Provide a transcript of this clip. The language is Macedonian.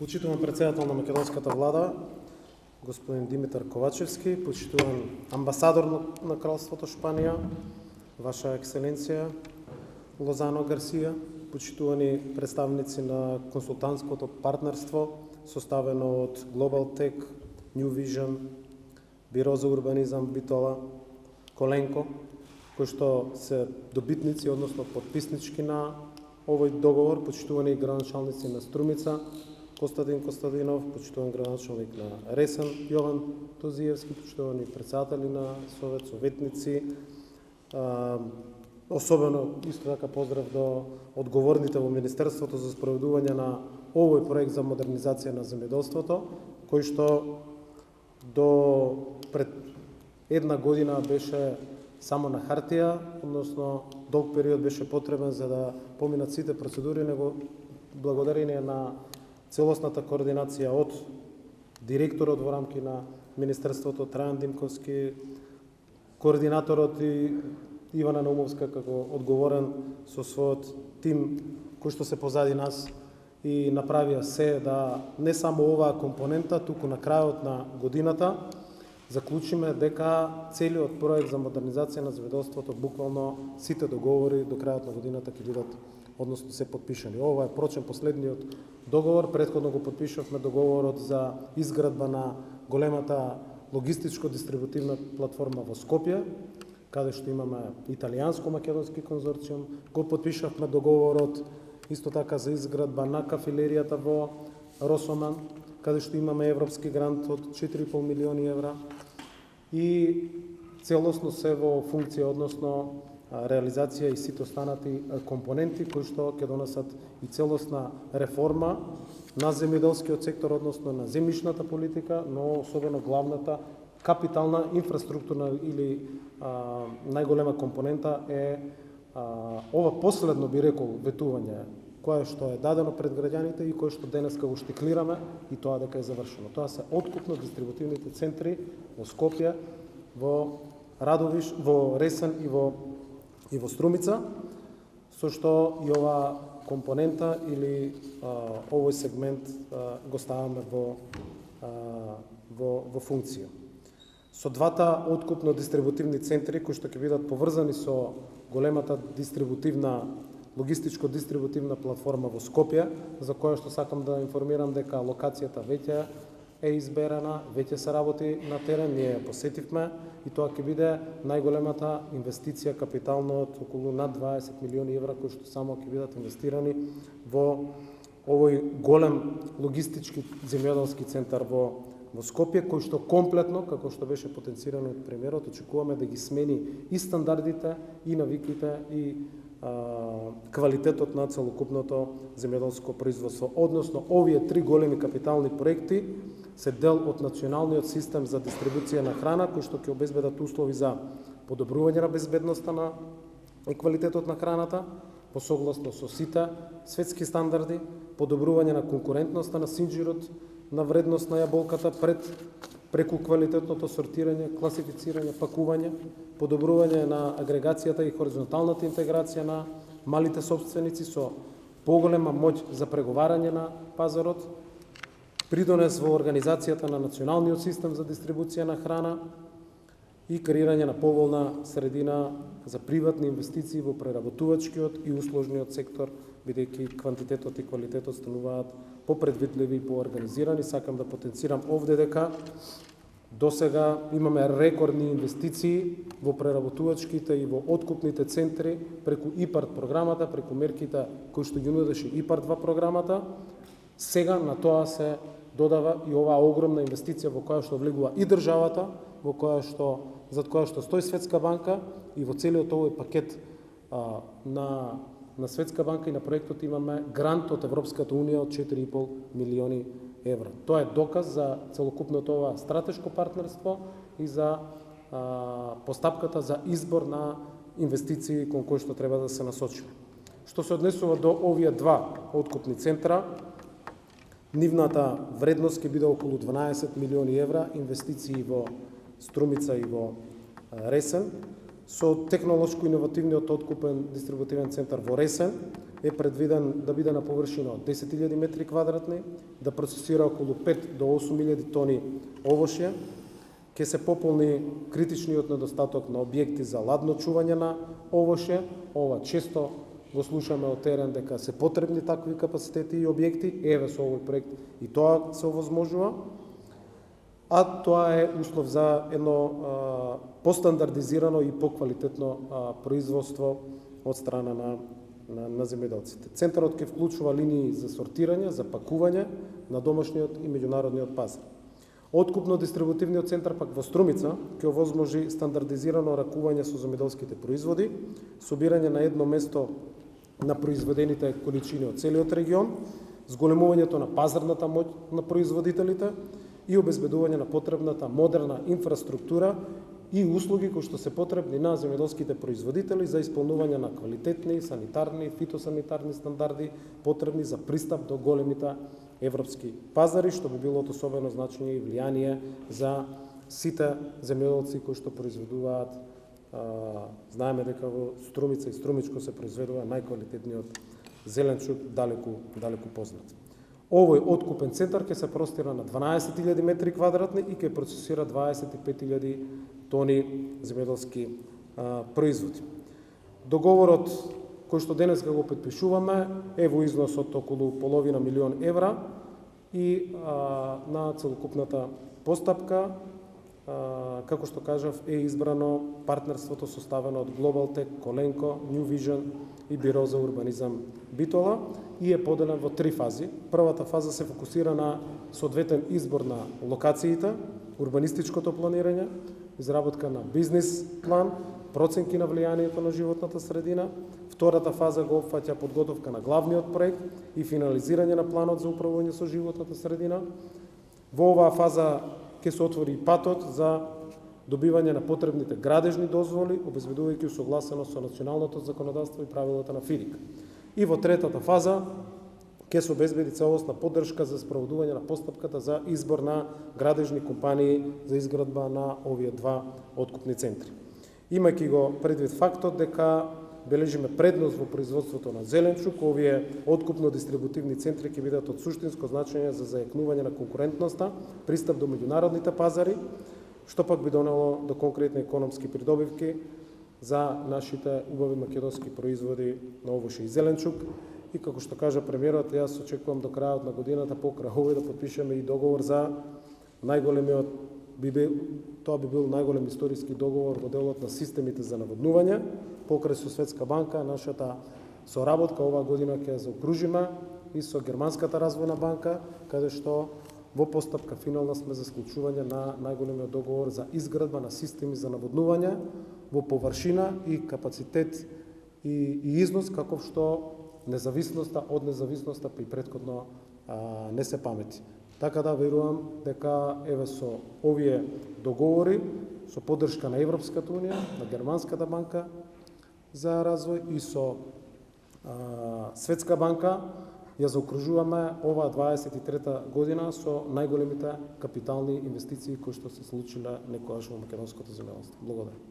Почитуван председател на македонската влада, господин Димитар Ковачевски, почитуван амбасадор на Кралството Шпанија, Ваша екселенција Лозано Гарсија, почитувани представници на консултантското партнерство, составено од Global Tech, New Vision, Биро за урбанизам Битола, Коленко, кои што се добитници, односно подписнички на овој договор, почитувани градоначалници на Струмица, Костадин Костадинов, почитуван градоначалник на Ресен, Јован Тозиевски, почитувани председатели на Совет, советници, особено исто така поздрав до одговорните во Министерството за спроведување на овој проект за модернизација на земјоделството, кој што до пред една година беше само на хартија, односно долг период беше потребен за да поминат сите процедури, него благодарение на целосната координација од директорот во рамки на Министерството Трајан Димковски, координаторот и Ивана Наумовска како одговорен со својот тим кој што се позади нас и направија се да не само оваа компонента, туку на крајот на годината заклучиме дека целиот проект за модернизација на земјоделството, буквално сите договори до крајот на годината ќе бидат, односно се подпишани. Ова е прочен последниот договор, претходно го подпишавме договорот за изградба на големата логистичко-дистрибутивна платформа во Скопје, каде што имаме италијанско-македонски конзорциум, го подпишавме договорот исто така за изградба на кафелеријата во Росоман, каде што имаме европски грант од 4,5 милиони евра и целосно се во функција, односно реализација и сите останати компоненти кои што ќе донесат и целосна реформа на земјоделскиот сектор, односно на земјишната политика, но особено главната капитална инфраструктурна или најголема компонента е ова последно, би рекол, ветување, кое што е дадено пред граѓаните и кое што денеска го штиклираме и тоа дека е завршено. Тоа се откупно дистрибутивните центри во Скопје, во Радовиш, во Ресен и во Струмица, со што и ова компонента или овој сегмент го ставаме во функција. Со двата откупно дистрибутивни центри кои што ќе бидат поврзани со големата логистичко-дистрибутивна платформа во Скопје, за која што сакам да информирам дека локацијата веќе е изберена, веќе се работи на терен, ние ја посетивме и тоа ќе биде најголемата инвестиција капитално од околу над 20 милиони евра кои што само ќе бидат инвестирани во овој голем логистички земјоделски центар во Скопје, кој што комплетно, како што беше потенцирано од премиерот, очекуваме да ги смени и стандардите, и навиките, и квалитетот на целокупното земјоделско производство. Односно, овие три големи капитални проекти се дел од националниот систем за дистрибуција на храна, кој што ќе обезбедат услови за подобрување на безбедноста и квалитетот на храната, по согласно со сите светски стандарди, подобрување на конкурентноста на синџирот, на вредност на јаболката преку квалитетното сортирање, класифицирање, пакување, подобрување на агрегацијата и хоризонталната интеграција на малите собственици со поголема моќ за преговарање на пазарот, придонес во организацијата на националниот систем за дистрибуција на храна и креирање на поволна средина за приватни инвестиции во преработувачкиот и услужниот сектор, бидејќи квантитетот и квалитетот стануваат попредвидливи и поорганизирани. Сакам да потенцирам овде дека досега имаме рекордни инвестиции во преработувачките и во откупните центри преку ИПАРД програмата, преку мерките кои што ги нудеше ИПАРД 2 програмата. Сега на тоа се додава и оваа огромна инвестиција во која што влегува и државата, зад која што стои Светска банка и во целиот овој пакет на Светска банка и на проектот имаме грант од Европската унија од 4,5 милиони евра. Тоа е доказ за целокупното ова стратешко партнерство и за постапката за избор на инвестиции кон кои што треба да се насочиме. Што се однесува до овие два откупни центра, нивната вредност ќе биде околу 12 милиони евра, инвестиции во Струмица и во Ресен, Со технолошко иновативниот откупен дистрибутивен центар во Ресен е предвиден да биде на површина од 10.000 метри квадратни, да процесира околу 5 до 8.000 тони овошје, ќе се пополни критичниот недостаток на објекти за ладно чување на овошје. Ова често го слушаме од терен дека се потребни такви капацитети и објекти, еве со овој проект и тоа се овозможува. А тоа е услов за едно постандардизирано и поквалитетно производство од страна на земјоделците. Центарот ќе вклучува линии за сортирање, за пакување на домашниот и меѓународниот пазар. Откупно-дистрибутивниот центар пак во Струмица ќе овозможи стандардизирано ракување со земјоделските производи, собирање на едно место на произведените количини од целиот регион, зголемувањето на пазарната моќ на производителите и обезбедување на потребната модерна инфраструктура и услуги кои што се потребни на земјоделските производители за исполнување на квалитетни, санитарни, фитосанитарни стандарди потребни за пристап до големите европски пазари, што би било од особено значење и влијание за сите земјоделци кои што произведуваат. Знаеме дека во Струмица и Струмичко се произведува најквалитетниот зеленчук, далеку познат. Овој откупен центар ќе се простира на 12.000 метри квадратни и ќе процесира 25.000 тони земјоделски производи. Договорот кој што денес го потпишуваме е во износ од околу половина милион евра и на целокупната постапка, како што кажав, е избрано партнерството составено од Globaltech, Коленко, New Vision и Биро за урбанизам Битола и е поделен во 3 фази. Првата фаза се фокусира на соодветен избор на локациите, урбанистичкото планирање, изработка на бизнис план, проценки на влијанието на животната средина. Втората фаза го опфаќа подготовка на главниот проект и финализирање на планот за управување со животната средина. Во оваа фаза ќе се отвори патот за добивање на потребните градежни дозволи, обезбедувајќи усогласено со националното законодавство и правилата на ФИДИК. И во третата фаза ќе се обезбеди целосна поддршка за спроведување на постапката за избор на градежни компании за изградба на овие 2 откупни центри. Имајќи го предвид фактот дека бележиме предност во производството на зеленчук, овие откупно-дистрибутивни центри ќе бидат од суштинско значење за зајакнување на конкурентноста, пристап до меѓународните пазари, што пак би донело до конкретни економски придобивки за нашите убави македонски производи на овошје и зеленчук. И како што кажа премиерот, јас очекувам до крајот на годината покрај овој да потпишеме и договор за најголемиот тоа би бил најголем историски договор во делот на системите за наводнување. Покрај со Светска банка, нашата соработка оваа година ќе заокружиме и со Германската развојна банка, каде што во постапка финална сме за склучување на најголемиот договор за изградба на системи за наводнување во површина и капацитет и износ, каков што независноста од независноста при претходно не се памети. Така да верувам дека еве со овие договори, со поддршка на Европската унија, на Германската банка за развој и со Светска банка, ја заокружуваме оваа 23-та година со најголемите капитални инвестиции кои што се случиле некогаш во македонското земјоделство. Благодарам.